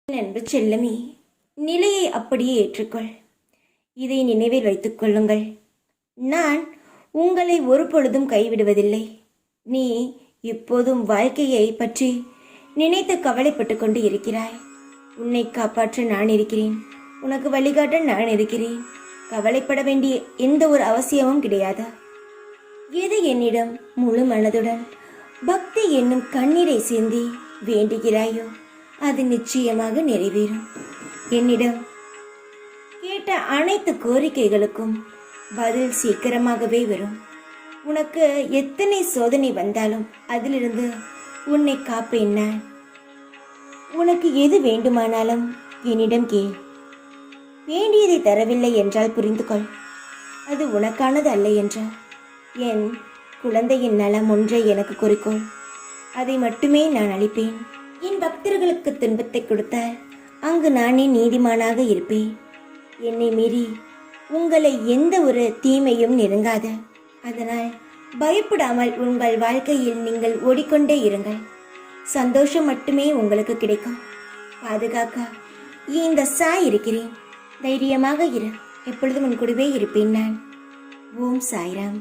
அன்பு செல்லமே, நிலையை அப்படியே ஏற்றுக்கொள். இதை நினைவில் வைத்துக் கொள்ளுங்கள். நான் உங்களை ஒரு பொழுதும் கைவிடுவதில்லை. நீ இப்போதும் வாழ்க்கையை பற்றி நினைத்து கவலைப்பட்டு கொண்டு இருக்கிறாய். உன்னை காப்பாற்ற நான் இருக்கிறேன். உனக்கு வழிகாட்ட நான் இருக்கிறேன். கவலைப்பட வேண்டிய எந்த ஒரு அவசியமும் கிடையாது. எது என்னிடம் முழு மனதுடன் பக்தி என்னும் கண்ணீரை சிந்தி வேண்டுகிறாயோ அது நிச்சயமாக நிறைவேறும். என்னிடம் கேட்ட அனைத்து கோரிக்கைகளுக்கும் பதில் சீக்கிரமாகவே வரும். உனக்கு எத்தனை சோதனை வந்தாலும் அதிலிருந்து உன்னை காப்பேன் நான். உனக்கு எது வேண்டுமானாலும் என்னிடம் கேள். வேண்டியதை தரவில்லை என்றால் புரிந்து கொள், அது உனக்கானது அல்ல என்றால். என் குழந்தையின் நலம் ஒன்றை எனக்கு குறிக்கோள். அதை மட்டுமே நான் அளிப்பேன். என் பக்தர்களுக்கு துன்பத்தை கொடுத்தால் அங்கு நானே நீதிமானாக இருப்பேன். என்னை மீறி உங்களை எந்த ஒரு தீமையும் நெருங்காது. அதனால் பயப்படாமல் உங்கள் வாழ்க்கையில் நீங்கள் ஓடிக்கொண்டே இருங்கள். சந்தோஷம் மட்டுமே உங்களுக்கு கிடைக்கும். பாதுகாக்க இந்த சாய் இருக்கிறேன். தைரியமாக இரு. எப்பொழுதும் உன் கூடவே இருப்பேன் நான். ஓம் சாய்ராம்.